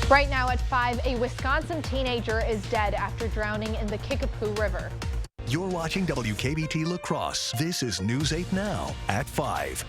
Right now at 5, a Wisconsin teenager is dead after drowning in the Kickapoo River. You're watching WKBT La Crosse. This is News 8 Now at 5.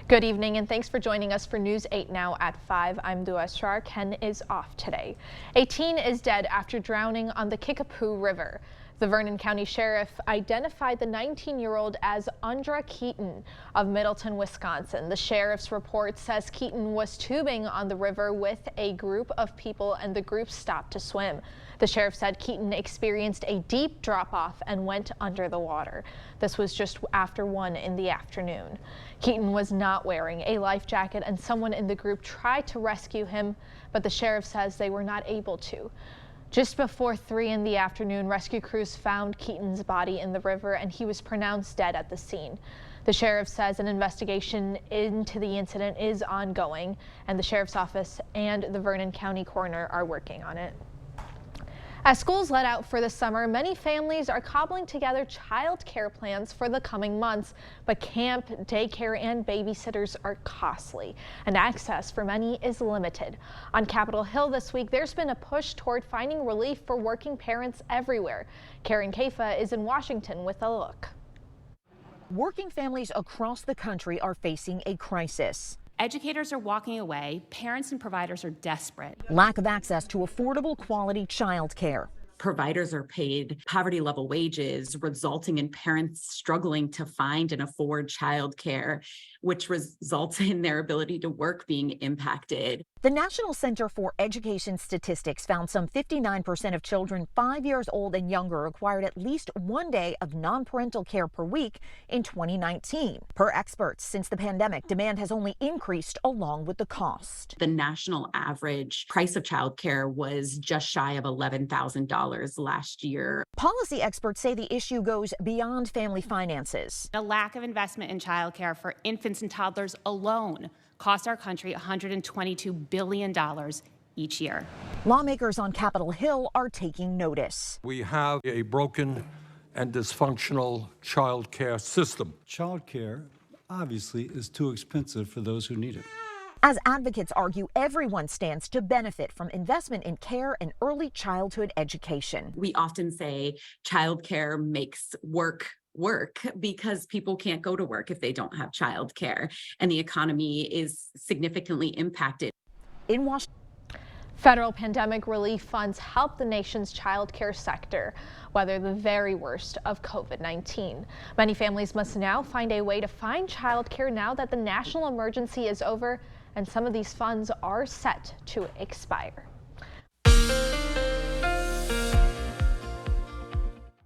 Good evening and thanks for joining us for News 8 Now at 5. I'm Dua Shar. Ken is off today. A teen is dead after drowning on the Kickapoo River. The Vernon County Sheriff identified the 19-year-old as Andra Keaton of Middleton, Wisconsin. The sheriff's report says Keaton was tubing on the river with a group of people and the group stopped to swim. The sheriff said Keaton experienced a deep drop-off and went under the water. This was just after 1 in the afternoon. Keaton was not wearing a life jacket and someone in the group tried to rescue him, but the sheriff says they were not able to. Just before 3 in the afternoon, rescue crews found Keaton's body in the river and he was pronounced dead at the scene. The sheriff says an investigation into the incident is ongoing and the sheriff's office and the Vernon County coroner are working on it. As schools let out for the summer, many families are cobbling together child care plans for the coming months, but camp, daycare, and babysitters are costly, and access for many is limited. On Capitol Hill this week, there's been a push toward finding relief for working parents everywhere. Karen Kafa is in Washington with a look. Working families across the country are facing a crisis. Educators are walking away, parents and providers are desperate. Lack of access to affordable quality child care. Providers are paid poverty level wages, resulting in parents struggling to find and afford childcare, which results in their ability to work being impacted. The National Center for Education Statistics found some 59% of children 5 years old and younger required at least 1 day of non-parental care per week in 2019. Per experts, since the pandemic, demand has only increased along with the cost. The national average price of childcare was just shy of $11,000 last year. Policy experts say the issue goes beyond family finances. A lack of investment in childcare for infants and toddlers alone cost our country $122 billion each year. Lawmakers on Capitol Hill are taking notice. We have a broken and dysfunctional child care system. Child care obviously is too expensive for those who need it. As advocates argue, everyone stands to benefit from investment in care and early childhood education. We often say childcare makes work because people can't go to work if they don't have childcare, and the economy is significantly impacted. In Washington, federal pandemic relief funds help the nation's child care sector weather the very worst of COVID-19. Many families must now find a way to find child care now that the national emergency is over and some of these funds are set to expire.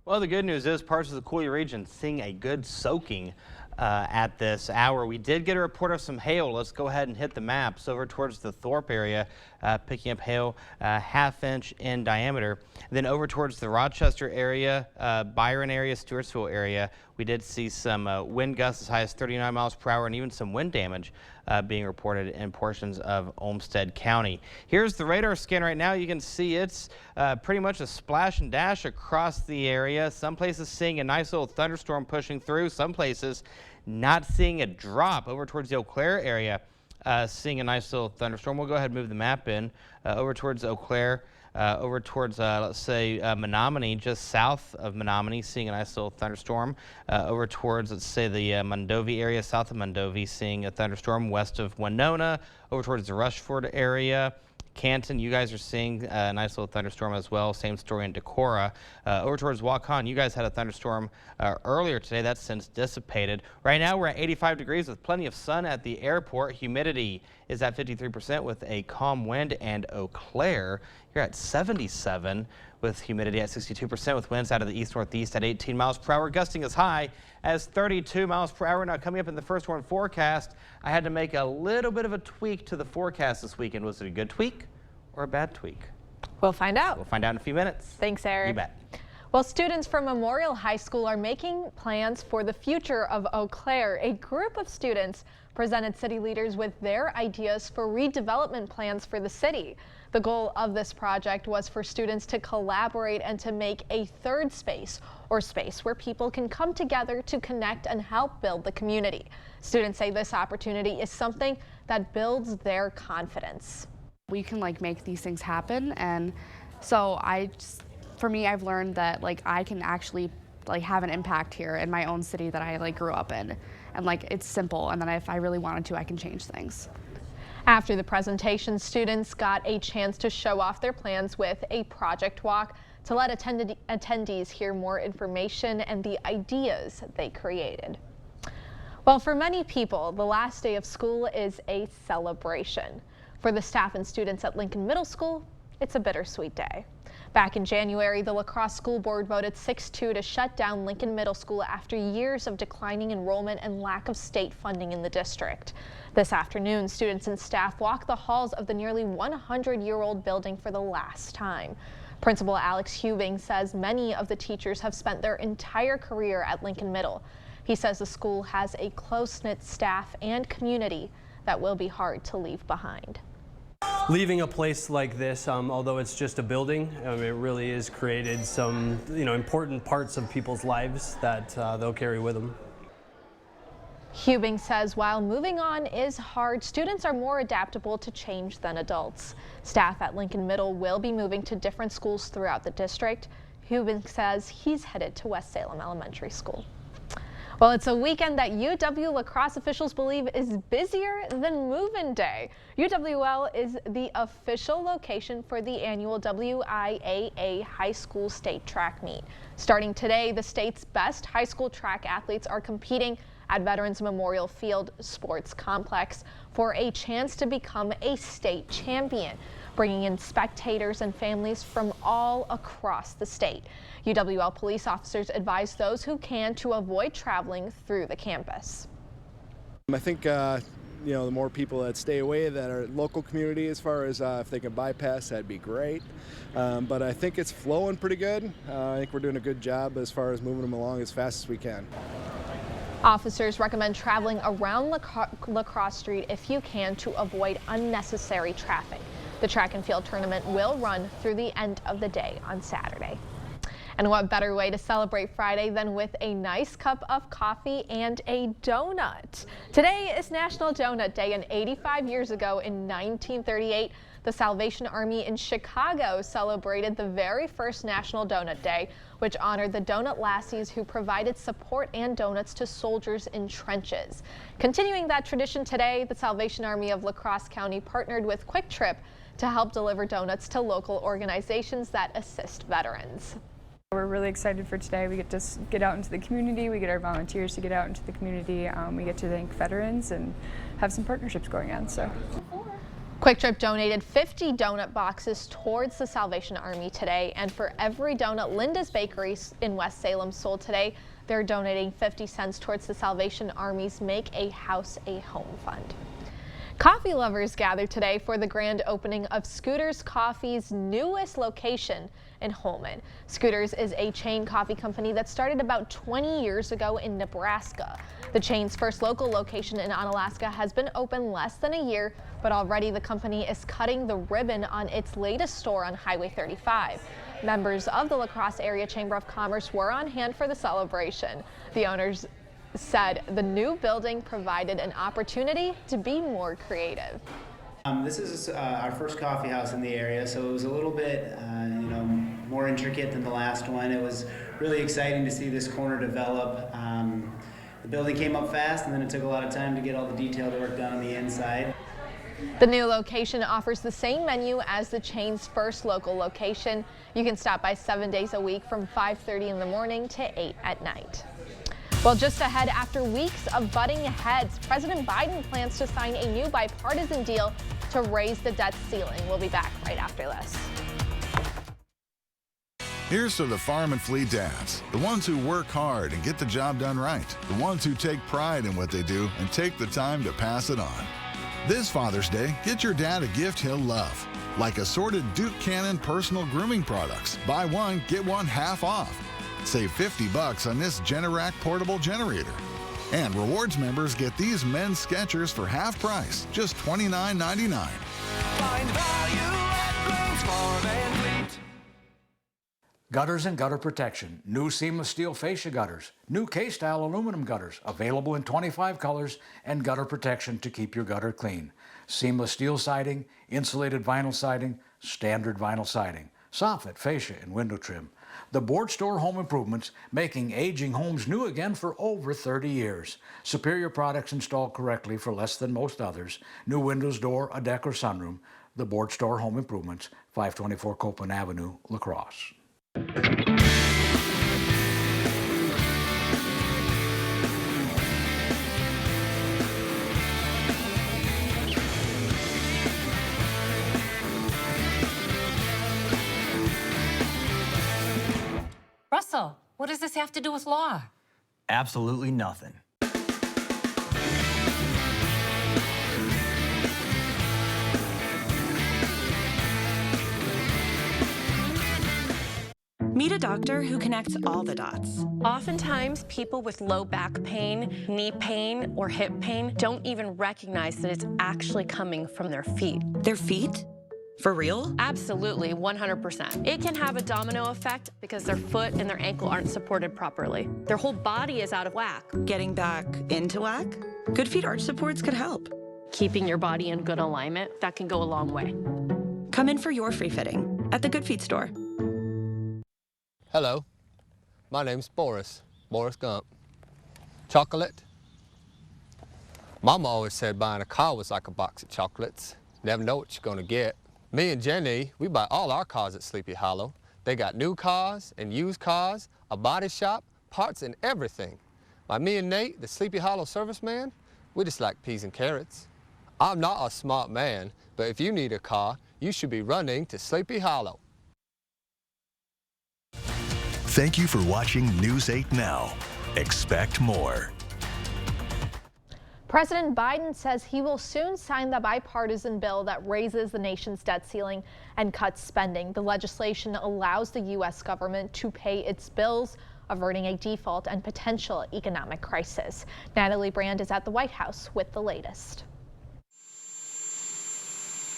Well, the good news is parts of the Coulee region seeing a good soaking at this hour. We did get a report of some hail. Let's go ahead and hit the maps over towards the Thorpe area, picking up hail ½ inch in diameter. Then over towards the Rochester area, Byron area, Stewartsville area, we did see some wind gusts as high as 39 miles per hour and even some wind damage being reported in portions of Olmsted County. Here's the radar scan right now. You can see it's pretty much a splash and dash across the area. Some places seeing a nice little thunderstorm pushing through. Some places not seeing a drop. Over towards the Eau Claire area, seeing a nice little thunderstorm. We'll go ahead and move the map in over towards Eau Claire. Over towards, let's say, Menominee, just south of Menominee, seeing a nice little thunderstorm. Over towards, let's say, the Mondovi area, south of Mondovi, seeing a thunderstorm. West of Winona, over towards the Rushford area. Canton, you guys are seeing a nice little thunderstorm as well. Same story in Decorah. Over towards Waukon, you guys had a thunderstorm earlier today. That's since dissipated. Right now, we're at 85 degrees with plenty of sun at the airport. Humidity is at 53% with a calm wind. And Eau Claire, you're at 77 with humidity at 62% with winds out of the east-northeast at 18 miles per hour. Gusting as high as 32 miles per hour. Now, coming up in the first warn forecast, I had to make a little bit of a tweak to the forecast this weekend. Was it a good tweak or a bad tweak? We'll find out. We'll find out in a few minutes. Thanks, Eric. You bet. Well, students from Memorial High School are making plans for the future of Eau Claire. A group of students presented city leaders with their ideas for redevelopment plans for the city. The goal of this project was for students to collaborate and to make a third space, or space where people can come together to connect and help build the community. Students say this opportunity is something that builds their confidence. We can make these things happen, and so for me, I've learned that I can actually have an impact here in my own city that I grew up in, and it's simple, and then if I really wanted to, I can change things. After the presentation, students got a chance to show off their plans with a project walk to let attendees hear more information and the ideas they created. Well, for many people, the last day of school is a celebration. For the staff and students at Lincoln Middle School, it's a bittersweet day. Back in January, the La Crosse School Board voted 6-2 to shut down Lincoln Middle School after years of declining enrollment and lack of state funding in the district. This afternoon, students and staff walked the halls of the nearly 100-year-old building for the last time. Principal Alex Hubing says many of the teachers have spent their entire career at Lincoln Middle. He says the school has a close-knit staff and community that will be hard to leave behind. Leaving a place like this, although it's just a building, it really has created some, important parts of people's lives that they'll carry with them. Hubing says while moving on is hard, students are more adaptable to change than adults. Staff at Lincoln Middle will be moving to different schools throughout the district. Hubing says he's headed to West Salem Elementary School. Well, it's a weekend that UW La Crosse officials believe is busier than move-in day. UWL is the official location for the annual WIAA High School State Track Meet. Starting today, the state's best high school track athletes are competing at Veterans Memorial Field Sports Complex for a chance to become a state champion, bringing in spectators and families from all across the state. UWL police officers advise those who can to avoid traveling through the campus. I think the more people that stay away that are local community, as far as if they can bypass, that'd be great. But I think it's flowing pretty good. I think we're doing a good job as far as moving them along as fast as we can. Officers recommend traveling around La Crosse Street if you can to avoid unnecessary traffic. The track and field tournament will run through the end of the day on Saturday. And what better way to celebrate Friday than with a nice cup of coffee and a donut? Today is National Donut Day, and 85 years ago in 1938, the Salvation Army in Chicago celebrated the very first National Donut Day, which honored the donut lassies who provided support and donuts to soldiers in trenches. Continuing that tradition today, the Salvation Army of La Crosse County partnered with Quick Trip to help deliver donuts to local organizations that assist veterans. We're really excited for today. We get to get out into the community, we get our volunteers to get out into the community, we get to thank veterans and have some partnerships going on. Quick Trip donated 50 donut boxes towards the Salvation Army today, and for every donut Linda's Bakery in West Salem sold today, they're donating 50 cents towards the Salvation Army's Make a House a Home Fund. Coffee lovers gathered today for the grand opening of Scooters Coffee's newest location in Holmen. Scooters is a chain coffee company that started about 20 years ago in Nebraska. The chain's first local location in Onalaska has been open less than a year, but already the company is cutting the ribbon on its latest store on Highway 35. Members of the La Crosse Area Chamber of Commerce were on hand for the celebration. The owners said the new building provided an opportunity to be more creative. This is our first coffee house in the area, so it was a little bit more intricate than the last one. It was really exciting to see this corner develop. The building came up fast, and then it took a lot of time to get all the detailed work done on the inside. The new location offers the same menu as the chain's first local location. You can stop by 7 days a week from 5:30 in the morning to 8 at night. Well, just ahead, after weeks of butting heads, President Biden plans to sign a new bipartisan deal to raise the debt ceiling. We'll be back right after this. Here's to the farm and fleet dads, the ones who work hard and get the job done right, the ones who take pride in what they do and take the time to pass it on. This Father's Day, get your dad a gift he'll love, like assorted Duke Cannon personal grooming products. Buy one, get one half off. Save $50 on this Generac portable generator. And rewards members get these men's Skechers for half price, just $29.99. Find value at Glenn's Farm and Fleet. Gutters and gutter protection. New seamless steel fascia gutters. New K-style aluminum gutters. Available in 25 colors and gutter protection to keep your gutter clean. Seamless steel siding, insulated vinyl siding, standard vinyl siding. Soffit, fascia, and window trim. The Board Store Home Improvements, making aging homes new again for over 30 years. Superior products installed correctly for less than most others. New windows, door, a deck, or sunroom. The Board Store Home Improvements, 524 Copeland Avenue, La Crosse. Russell, what does this have to do with law? Absolutely nothing. Meet a doctor who connects all the dots. Oftentimes, people with low back pain, knee pain, or hip pain don't even recognize that it's actually coming from their feet. Their feet? For real? Absolutely, 100%. It can have a domino effect because their foot and their ankle aren't supported properly. Their whole body is out of whack. Getting back into whack? Good Feet arch supports could help. Keeping your body in good alignment, that can go a long way. Come in for your free fitting at the Good Feet store. Hello, my name's Boris Gump. Chocolate? Mama always said buying a car was like a box of chocolates. Never know what you're gonna get. Me and Jenny, we buy all our cars at Sleepy Hollow. They got new cars and used cars, a body shop, parts and everything. Like me and Nate, the Sleepy Hollow serviceman, we just like peas and carrots. I'm not a smart man, but if you need a car, you should be running to Sleepy Hollow. Thank you for watching News 8 Now. Expect more. President Biden says he will soon sign the bipartisan bill that raises the nation's debt ceiling and cuts spending. The legislation allows the U.S. government to pay its bills, averting a default and potential economic crisis. Natalie Brand is at the White House with the latest.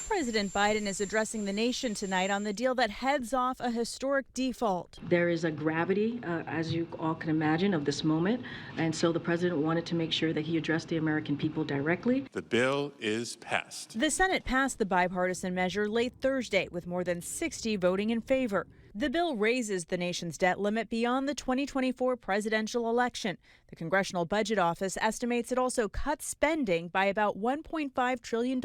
President Biden is addressing the nation tonight on the deal that heads off a historic default. There is a gravity, as you all can imagine, of this moment, and so the president wanted to make sure that he addressed the American people directly. The bill is passed. The Senate passed the bipartisan measure late Thursday with more than 60 voting in favor. The bill raises the nation's debt limit beyond the 2024 presidential election. The Congressional Budget Office estimates it also cuts spending by about $1.5 trillion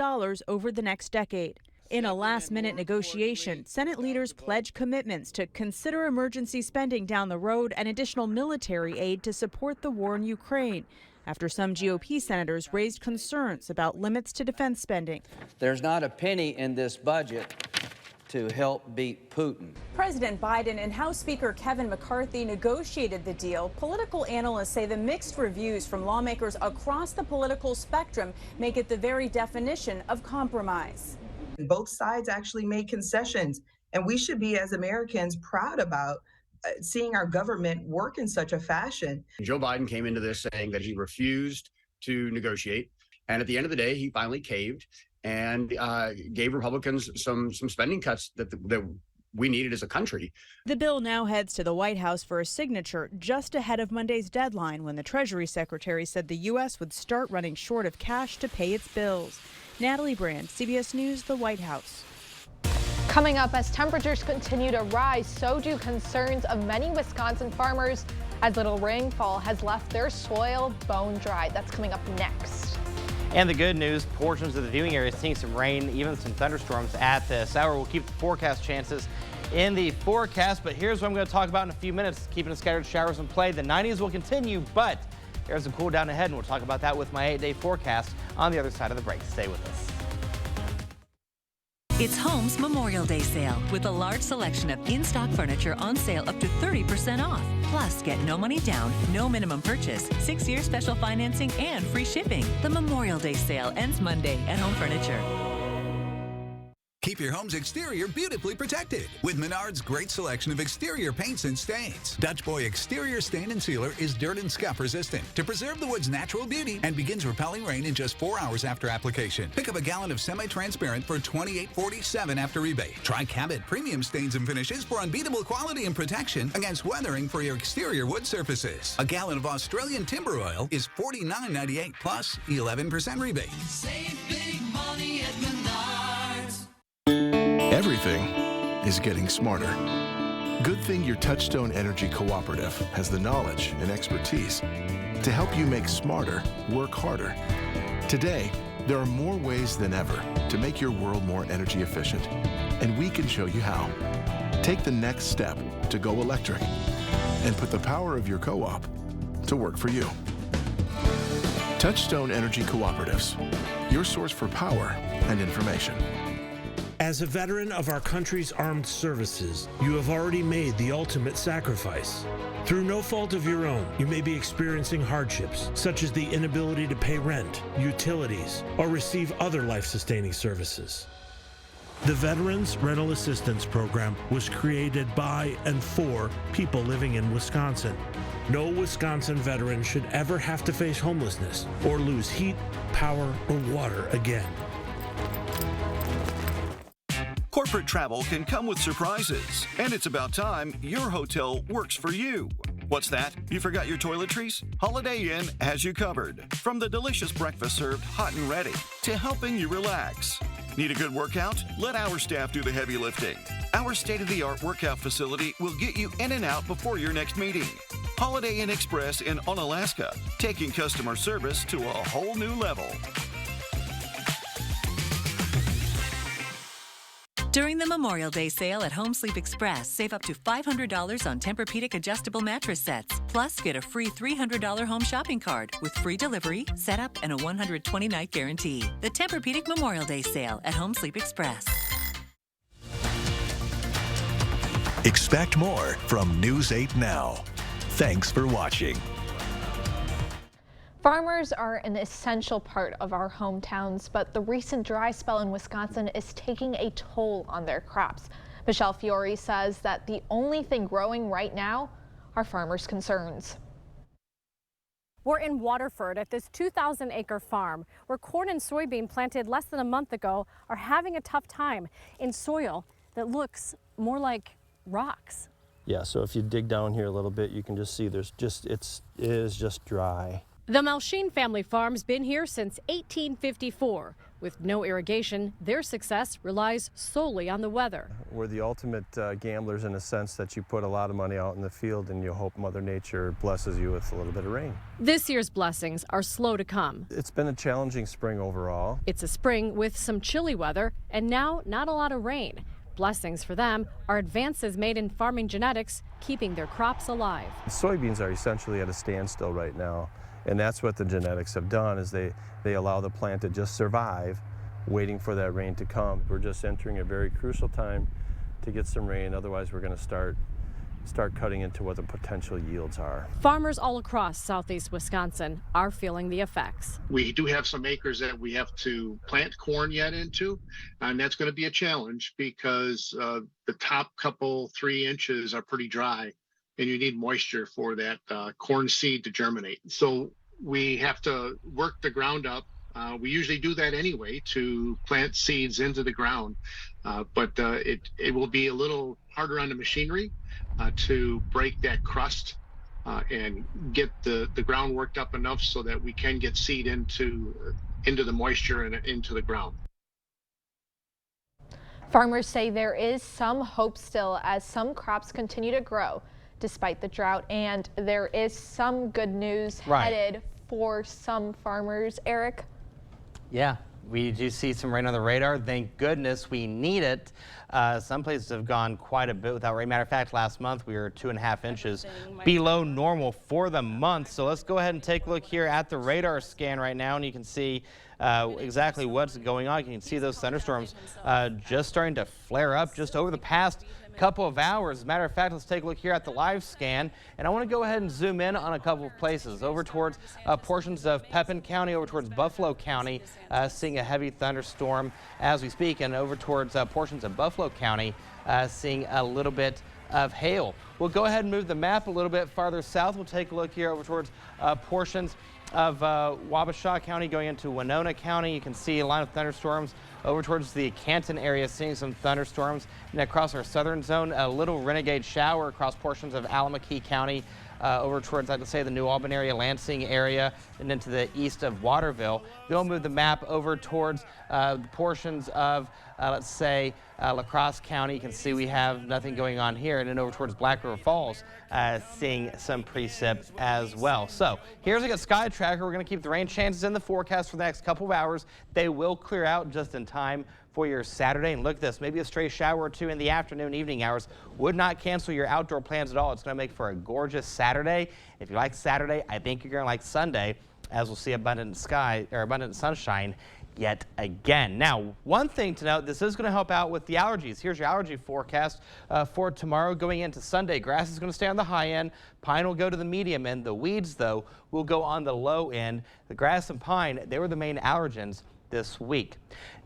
over the next decade. In a last-minute negotiation, Senate leaders pledged commitments to consider emergency spending down the road and additional military aid to support the war in Ukraine, after some GOP senators raised concerns about limits to defense spending. There's not a penny in this budget to help beat Putin. President Biden and House Speaker Kevin McCarthy negotiated the deal. Political analysts say the mixed reviews from lawmakers across the political spectrum make it the very definition of compromise. Both sides actually made concessions, and we should be, as Americans, proud about seeing our government work in such a fashion. Joe Biden came into this saying that he refused to negotiate, and at the end of the day, he finally caved and gave Republicans some spending cuts that we needed as a country. The bill now heads to the White House for a signature just ahead of Monday's deadline, when the Treasury Secretary said the U.S. would start running short of cash to pay its bills. Natalie Brand, CBS News, the White House. Coming up, as temperatures continue to rise, so do concerns of many Wisconsin farmers as little rainfall has left their soil bone dry. That's coming up next. And the good news, portions of the viewing area seeing some rain, even some thunderstorms at this hour. We'll keep the forecast chances in the forecast, but here's what I'm going to talk about in a few minutes. Keeping the scattered showers in play. The 90s will continue, but there's some cool down ahead, and we'll talk about that with my 8-day forecast on the other side of the break. Stay with us. It's Home's Memorial Day sale with a large selection of in-stock furniture on sale up to 30% off. Plus, get no money down, no minimum purchase, 6-year special financing, and free shipping. The Memorial Day sale ends Monday at Home Furniture. Keep your home's exterior beautifully protected with Menard's great selection of exterior paints and stains. Dutch Boy Exterior Stain and Sealer is dirt and scuff resistant to preserve the wood's natural beauty and begins repelling rain in just 4 hours after application. Pick up a gallon of semi-transparent for $28.47 after rebate. Try Cabot Premium Stains and Finishes for unbeatable quality and protection against weathering for your exterior wood surfaces. A gallon of Australian Timber Oil is $49.98 plus 11% rebate. Save big money at Menards. Everything is getting smarter. Good thing your Touchstone Energy Cooperative has the knowledge and expertise to help you make smarter work harder. Today, there are more ways than ever to make your world more energy efficient, and we can show you how. Take the next step to go electric and put the power of your co-op to work for you. Touchstone Energy Cooperatives, your source for power and information. As a veteran of our country's armed services, you have already made the ultimate sacrifice. Through no fault of your own, you may be experiencing hardships, such as the inability to pay rent, utilities, or receive other life-sustaining services. The Veterans Rental Assistance Program was created by and for people living in Wisconsin. No Wisconsin veteran should ever have to face homelessness or lose heat, power, or water again. Corporate travel can come with surprises, and it's about time your hotel works for you. What's that? You forgot your toiletries? Holiday Inn has you covered. From the delicious breakfast served hot and ready to helping you relax. Need a good workout? Let our staff do the heavy lifting. Our state-of-the-art workout facility will get you in and out before your next meeting. Holiday Inn Express in Onalaska, taking customer service to a whole new level. During the Memorial Day sale at Home Sleep Express, save up to $500 on Tempur-Pedic adjustable mattress sets. Plus, get a free $300 home shopping card with free delivery, setup, and a 120-night guarantee. The Tempur-Pedic Memorial Day sale at Home Sleep Express. Expect more from News 8 Now. Thanks for watching. Farmers are an essential part of our hometowns, but the recent dry spell in Wisconsin is taking a toll on their crops. Michelle Fiore says that the only thing growing right now are farmers' concerns. We're in Waterford at this 2,000-acre farm where corn and soybean planted less than a month ago are having a tough time in soil that looks more like rocks. Yeah, so if you dig down here a little bit, you can just see it is just dry. The Malsheen family farm's been here since 1854. With no irrigation, their success relies solely on the weather. We're the ultimate gamblers in a sense that you put a lot of money out in the field and you hope Mother Nature blesses you with a little bit of rain. This year's blessings are slow to come. It's been a challenging spring overall. It's a spring with some chilly weather and now not a lot of rain. Blessings for them are advances made in farming genetics, keeping their crops alive. Soybeans are essentially at a standstill right now. And that's what the genetics have done, is they allow the plant to just survive, waiting for that rain to come. We're just entering a very crucial time to get some rain, otherwise we're going to start cutting into what the potential yields are. Farmers all across southeast Wisconsin are feeling the effects. We do have some acres that we have to plant corn yet into, and that's going to be a challenge because the top couple 3 inches are pretty dry. And you need moisture for that corn seed to germinate. So we have to work the ground up. We usually do that anyway to plant seeds into the ground, but it will be a little harder on the machinery to break that crust and get the ground worked up enough so that we can get seed into the moisture and into the ground. Farmers say there is some hope still as some crops continue to grow despite the drought, and there is some good news headed for some farmers. Eric? Yeah, we do see some rain on the radar. Thank goodness, we need it. Some places have gone quite a bit without rain. Matter of fact, last month we were 2.5 inches below normal for the month. So let's go ahead and take a look here at the radar scan right now, and you can see exactly what's going on. You can see those thunderstorms just starting to flare up just over the past couple of hours. As a matter of fact, let's take a look here at the live scan, and I want to go ahead and zoom in on a couple of places over towards portions of Pepin County, over towards Buffalo County, seeing a heavy thunderstorm as we speak, and over towards portions of Buffalo County, seeing a little bit of hail. We'll go ahead and move the map a little bit farther south. We'll take a look here over towards portions of Wabasha County going into Winona County. You can see a line of thunderstorms over towards the Canton area, seeing some thunderstorms. And across our southern zone, a little renegade shower across portions of Allamakee County, over towards, I'd say, the New Albany area, Lansing area, and into the east of Waterville. We'll move the map over towards portions of, let's say, La Crosse County. You can see we have nothing going on here. And then over towards Black River Falls, seeing some precip as well. So here's a good sky tracker. We're going to keep the rain chances in the forecast for the next couple of hours. They will clear out just in time for your Saturday. And look at this, maybe a stray shower or two in the afternoon, evening hours would not cancel your outdoor plans at all. It's going to make for a gorgeous Saturday. If you like Saturday, I think you're going to like Sunday, as we'll see abundant sunshine yet again. Now, one thing to note, this is going to help out with the allergies. Here's your allergy forecast for tomorrow going into Sunday. Grass is going to stay on the high end. Pine will go to the medium end. The weeds, though, will go on the low end. The grass and pine, they were the main allergens this week.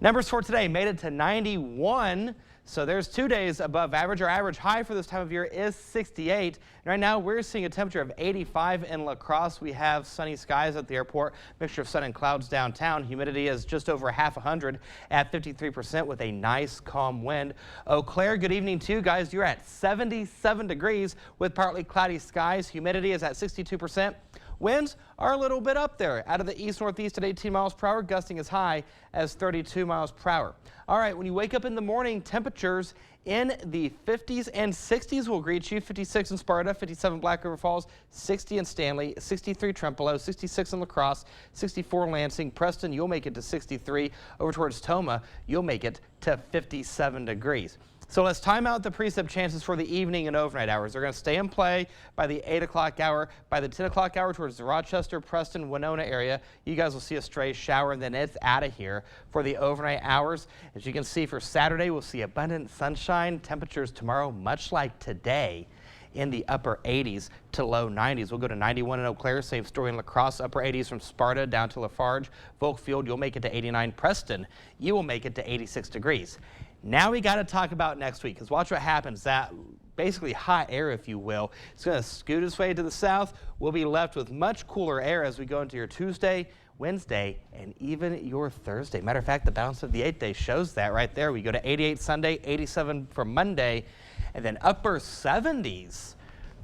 Numbers for today made it to 91. So there's 2 days above average. Our average high for this time of year is 68. And right now we're seeing a temperature of 85 in La Crosse. We have sunny skies at the airport, mixture of sun and clouds downtown. Humidity is just over half 100 at 53% with a nice calm wind. Eau Claire, good evening to you guys. You're at 77 degrees with partly cloudy skies. Humidity is at 62%. Winds are a little bit up there out of the east-northeast at 18 miles per hour, gusting as high as 32 miles per hour. All right, when you wake up in the morning, temperatures in the 50s and 60s will greet you. 56 in Sparta, 57 Black River Falls, 60 in Stanley, 63 Trempealeau, 66 in La Crosse, 64 Lansing. Preston, you'll make it to 63. Over towards Toma, you'll make it to 57 degrees. So let's time out the precip chances for the evening and overnight hours. They're going to stay in play by the 8 o'clock hour. By the 10 o'clock hour towards the Rochester, Preston, Winona area, you guys will see a stray shower, and then it's out of here for the overnight hours. As you can see, for Saturday, we'll see abundant sunshine. Temperatures tomorrow, much like today, in the upper 80s to low 90s. We'll go to 91 in Eau Claire. Same story in La Crosse. Upper 80s from Sparta down to Lafarge. Volkfield, you'll make it to 89. Preston, you will make it to 86 degrees. Now we got to talk about next week, because watch what happens. That basically hot air, if you will, it's going to scoot its way to the south. We'll be left with much cooler air as we go into your Tuesday, Wednesday, and even your Thursday. Matter of fact, the balance of the 8 days shows that right there. We go to 88 Sunday, 87 for Monday, and then upper 70s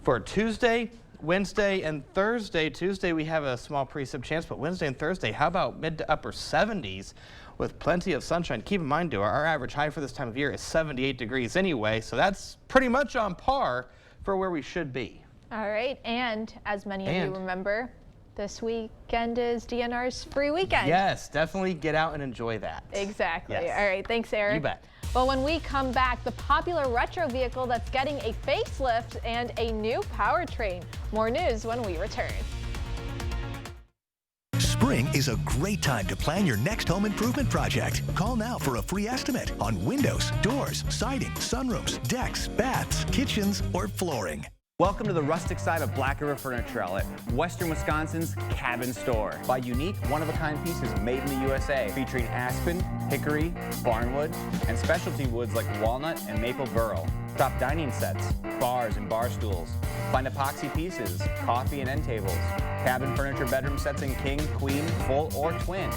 for Tuesday, Wednesday, and Thursday. Tuesday, we have a small precip chance, but Wednesday and Thursday, how about mid to upper 70s with plenty of sunshine? Keep in mind, our average high for this time of year is 78 degrees anyway, so that's pretty much on par for where we should be. All right, and as many of you remember, this weekend is DNR's free weekend. Yes, definitely get out and enjoy that. Exactly. Yes. All right, thanks, Eric. You bet. Well, when we come back, the popular retro vehicle that's getting a facelift and a new powertrain. More news when we return. Spring is a great time to plan your next home improvement project. Call now for a free estimate on windows, doors, siding, sunrooms, decks, baths, kitchens, or flooring. Welcome to the rustic side of Black River Furniture Outlet, Western Wisconsin's cabin store. Buy unique, one-of-a-kind pieces made in the USA, featuring aspen, hickory, barnwood, and specialty woods like walnut and maple burl. Shop dining sets, bars and bar stools. Find epoxy pieces, coffee and end tables, cabin furniture bedroom sets in king, queen, full, or twin.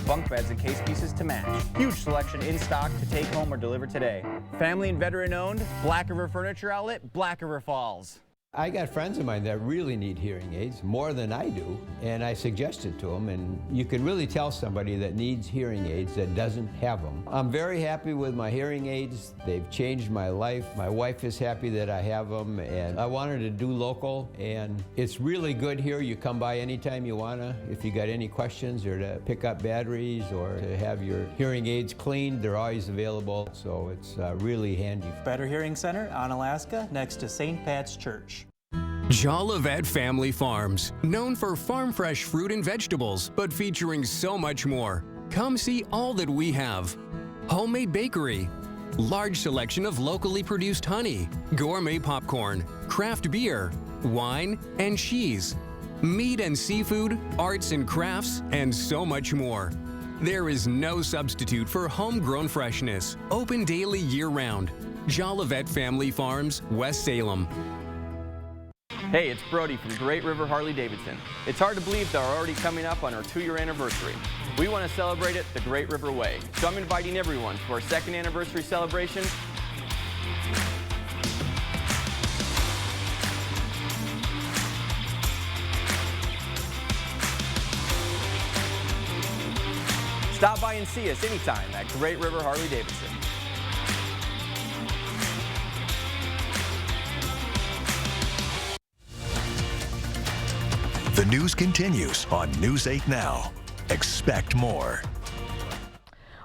Bunk beds and case pieces to match. Huge selection in stock to take home or deliver today. Family and veteran owned, Black River Furniture Outlet, Black River Falls. I got friends of mine that really need hearing aids, more than I do, and I suggested to them, and you can really tell somebody that needs hearing aids that doesn't have them. I'm very happy with my hearing aids. They've changed my life. My wife is happy that I have them, and I wanted to do local, and it's really good here. You come by anytime you wanna. If you got any questions or to pick up batteries or to have your hearing aids cleaned, they're always available, so it's really handy. Better Hearing Center on Alaska, next to St. Pat's Church. Jolivet Family Farms, known for farm fresh fruit and vegetables, but featuring so much more. Come see all that we have. Homemade bakery, large selection of locally produced honey, gourmet popcorn, craft beer, wine, and cheese, meat and seafood, arts and crafts, and so much more. There is no substitute for homegrown freshness. Open daily year-round. Jolivet Family Farms, West Salem. Hey, it's Brody from Great River Harley-Davidson. It's hard to believe they're already coming up on our 2-year anniversary. We want to celebrate it the Great River way. So I'm inviting everyone to our 2nd anniversary celebration. Stop by and see us anytime at Great River Harley-Davidson. The news continues on News 8 Now. Expect more.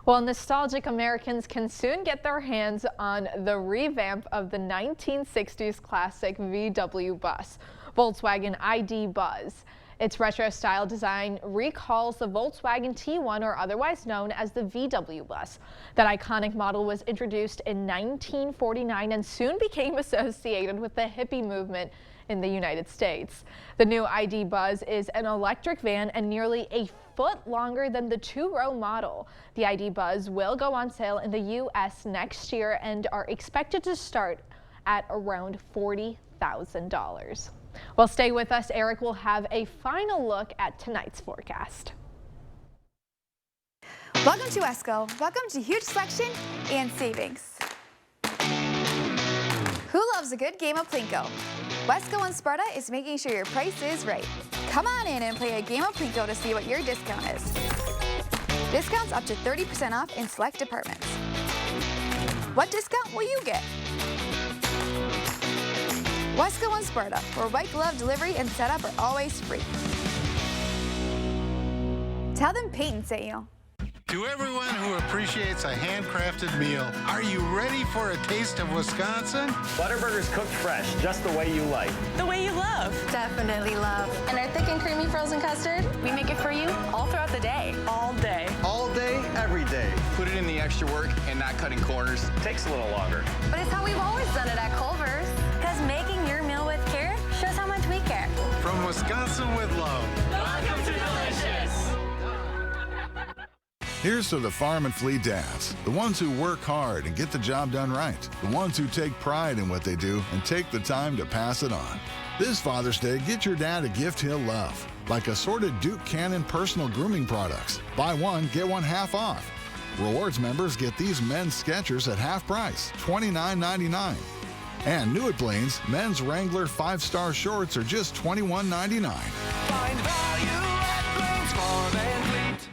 Well, nostalgic Americans can soon get their hands on the revamp of the 1960s classic VW bus, Volkswagen ID Buzz. Its retro style design recalls the Volkswagen T1, or otherwise known as the VW bus. That iconic model was introduced in 1949 and soon became associated with the hippie movement in the United States. The new ID Buzz is an electric van and nearly a foot longer than the 2-row model. The ID Buzz will go on sale in the U.S. next year and are expected to start at around $40,000. Well, stay with us. Eric will have a final look at tonight's forecast. Welcome to Wesco. Welcome to huge selection and savings. Who loves a good game of Plinko? Wesco and Sparta is making sure your price is right. Come on in and play a game of Plinko to see what your discount is. Discounts up to 30% off in select departments. What discount will you get? Wesco and Sparta, where white glove delivery and setup are always free. Tell them Peyton sent you. To everyone who appreciates a handcrafted meal, are you ready for a taste of Wisconsin? Butterburgers cooked fresh, just the way you like. The way you love. Definitely love. And our thick and creamy frozen custard, we make it for you all throughout the day. All day. All day, every day. Put it in the extra work and not cutting corners. Takes a little longer. But it's how we've always done it at Culver's. Because making your meal with care shows how much we care. From Wisconsin with love. Welcome to Delicious. Here's to the farm and fleet dads, the ones who work hard and get the job done right, the ones who take pride in what they do and take the time to pass it on. This Father's Day, get your dad a gift he'll love, like assorted Duke Cannon personal grooming products. Buy one, get one half off. Rewards members get these men's Skechers at half price, $29.99. And new at Blaine's, men's Wrangler 5-star shorts are just $21.99. Find value at Blaine's Farm and Fleet.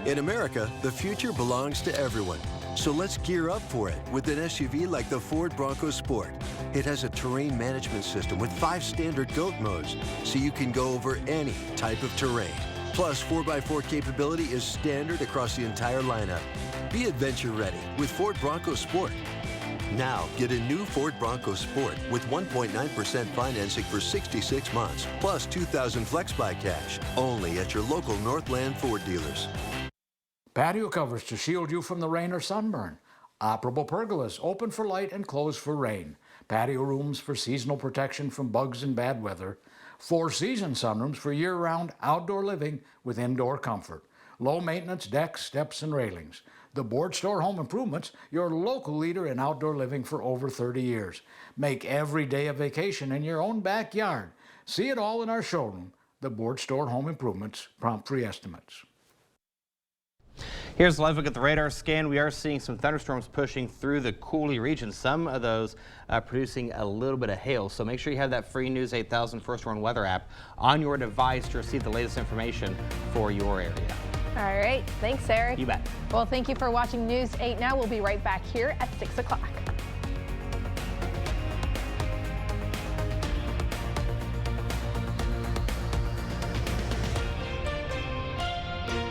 In America, the future belongs to everyone. So let's gear up for it with an SUV like the Ford Bronco Sport. It has a terrain management system with 5 standard GOAT modes, so you can go over any type of terrain. Plus, 4x4 capability is standard across the entire lineup. Be adventure ready with Ford Bronco Sport. Now, get a new Ford Bronco Sport with 1.9% financing for 66 months, plus $2,000 FlexBuy cash, only at your local Northland Ford dealers. Patio covers to shield you from the rain or sunburn. Operable pergolas, open for light and closed for rain. Patio rooms for seasonal protection from bugs and bad weather. 4-season sunrooms for year-round outdoor living with indoor comfort. Low maintenance decks, steps, and railings. The Board Store Home Improvements, your local leader in outdoor living for over 30 years. Make every day a vacation in your own backyard. See it all in our showroom. The Board Store Home Improvements, prompt free estimates. Here's a live look at the radar scan. We are seeing some thunderstorms pushing through the Cooley region, some of those producing a little bit of hail. So make sure you have that free News 8000 First Warn Weather app on your device to receive the latest information for your area. All right. Thanks, Eric. You bet. Well, thank you for watching News 8 Now. We'll be right back here at 6 o'clock.